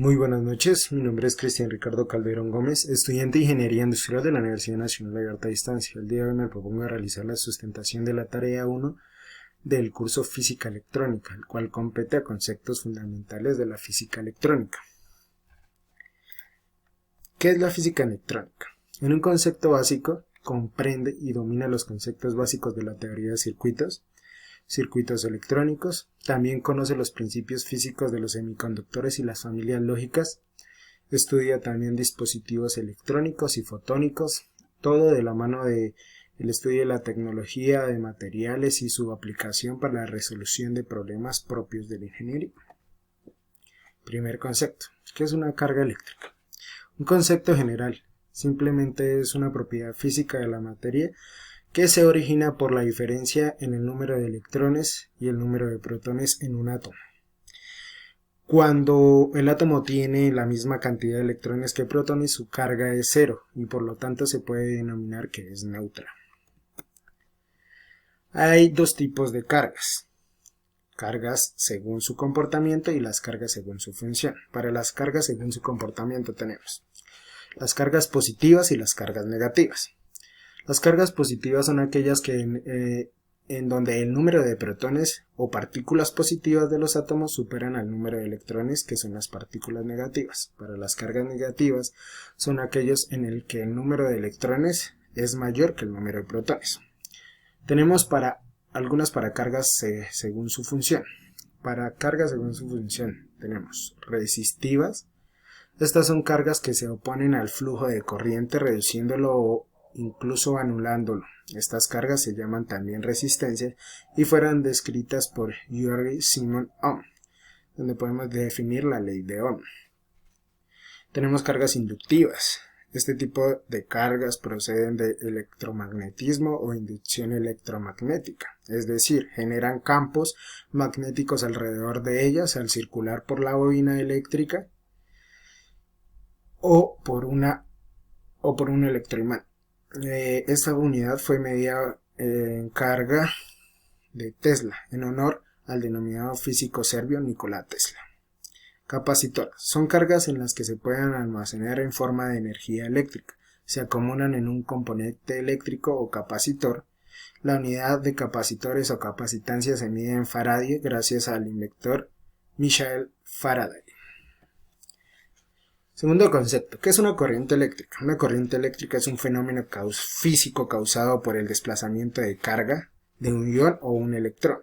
Muy buenas noches, mi nombre es Cristian Ricardo Calderón Gómez, estudiante de Ingeniería Industrial de la Universidad Nacional Abierta a Distancia. El día de hoy me propongo realizar la sustentación de la tarea 1 del curso Física Electrónica, el cual compete a conceptos fundamentales de la física electrónica. ¿Qué es la física electrónica? En un concepto básico, comprende y domina los conceptos básicos de la teoría de circuitos electrónicos, también conoce los principios físicos de los semiconductores y las familias lógicas, estudia también dispositivos electrónicos y fotónicos, todo de la mano del estudio de la tecnología de materiales y su aplicación para la resolución de problemas propios de la ingeniería. Primer concepto, ¿qué es una carga eléctrica? Un concepto general, simplemente es una propiedad física de la materia que se origina por la diferencia en el número de electrones y el número de protones en un átomo. Cuando el átomo tiene la misma cantidad de electrones que protones, su carga es cero y por lo tanto se puede denominar que es neutra. Hay dos tipos de cargas. Cargas según su comportamiento y las cargas según su función. Para las cargas según su comportamiento tenemos las cargas positivas y las cargas negativas. Las cargas positivas son aquellas que en donde el número de protones o partículas positivas de los átomos superan al número de electrones, que son las partículas negativas. Para las cargas negativas son aquellos en el que el número de electrones es mayor que el número de protones. Tenemos algunas para cargas según su función. Para cargas según su función tenemos resistivas. Estas son cargas que se oponen al flujo de corriente, reduciéndolo o incluso anulándolo. Estas cargas se llaman también resistencia y fueron descritas por Georg Simon Ohm, donde podemos definir la ley de Ohm. Tenemos cargas inductivas. Este tipo de cargas proceden de electromagnetismo o inducción electromagnética, es decir, generan campos magnéticos alrededor de ellas al circular por la bobina eléctrica o por un electroimán. Esta unidad fue medida en carga de Tesla, en honor al denominado físico serbio Nikola Tesla. Capacitoras. Son cargas en las que se pueden almacenar en forma de energía eléctrica. Se acumulan en un componente eléctrico o capacitor. La unidad de capacitores o capacitancia se mide en Faraday gracias al inventor Michael Faraday. Segundo concepto, ¿qué es una corriente eléctrica? Una corriente eléctrica es un fenómeno físico causado por el desplazamiento de carga de un ion o un electrón.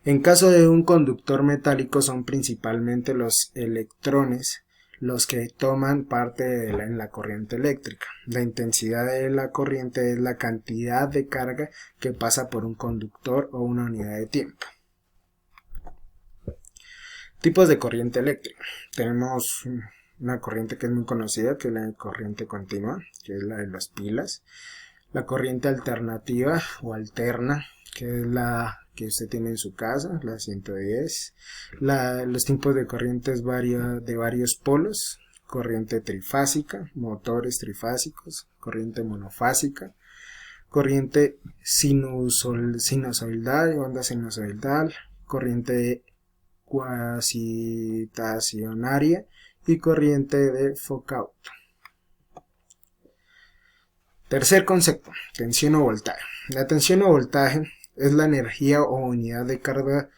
En caso de un conductor metálico son principalmente los electrones los que toman parte en la corriente eléctrica. La intensidad de la corriente es la cantidad de carga que pasa por un conductor o una unidad de tiempo. Tipos de corriente eléctrica. Tenemos una corriente que es muy conocida, que es la corriente continua, que es la de las pilas. La corriente alternativa o alterna, que es la que usted tiene en su casa, la 110. Los tipos de corrientes de varios polos. Corriente trifásica, motores trifásicos, corriente monofásica, corriente sinusoidal, onda sinusoidal, corriente cuasitacionaria y corriente de Foucault. Tercer concepto, tensión o voltaje. La tensión o voltaje es la energía o unidad de carga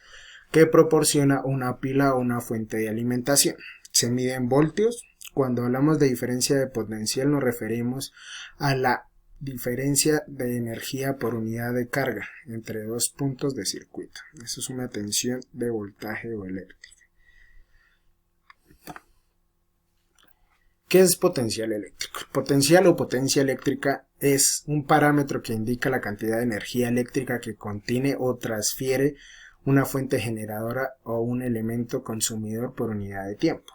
que proporciona una pila o una fuente de alimentación. Se mide en voltios. Cuando hablamos de diferencia de potencial nos referimos a la diferencia de energía por unidad de carga entre dos puntos de circuito. Eso es una tensión de voltaje o eléctrica. ¿Qué es potencial eléctrico? Potencial o potencia eléctrica es un parámetro que indica la cantidad de energía eléctrica que contiene o transfiere una fuente generadora o un elemento consumidor por unidad de tiempo.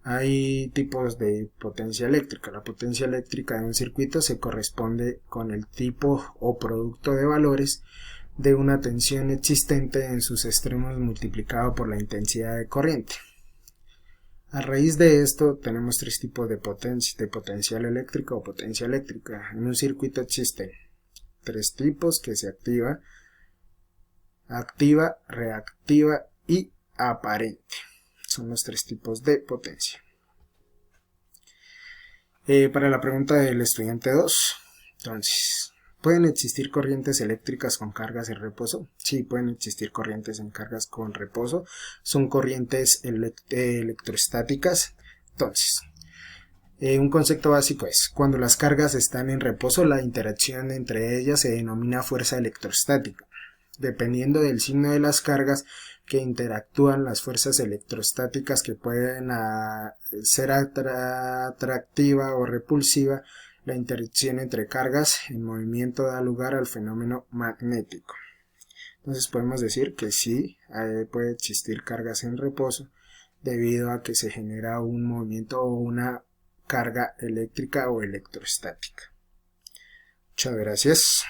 Hay tipos de potencia eléctrica. La potencia eléctrica de un circuito se corresponde con el tipo o producto de valores de una tensión existente en sus extremos multiplicado por la intensidad de corriente. A raíz de esto tenemos tres tipos de potencial eléctrico o potencia eléctrica. En un circuito existen tres tipos que se activa, reactiva y aparente. Son los tres tipos de potencia. Para la pregunta del estudiante 2, entonces, ¿pueden existir corrientes eléctricas con cargas en reposo? Sí, pueden existir corrientes en cargas con reposo. Son corrientes electrostáticas. Entonces, un concepto básico es, cuando las cargas están en reposo, la interacción entre ellas se denomina fuerza electrostática. Dependiendo del signo de las cargas que interactúan, las fuerzas electrostáticas que pueden ser atractiva o repulsiva, la interacción entre cargas en movimiento da lugar al fenómeno magnético. Entonces podemos decir que sí, puede existir cargas en reposo debido a que se genera un movimiento o una carga eléctrica o electrostática. Muchas gracias.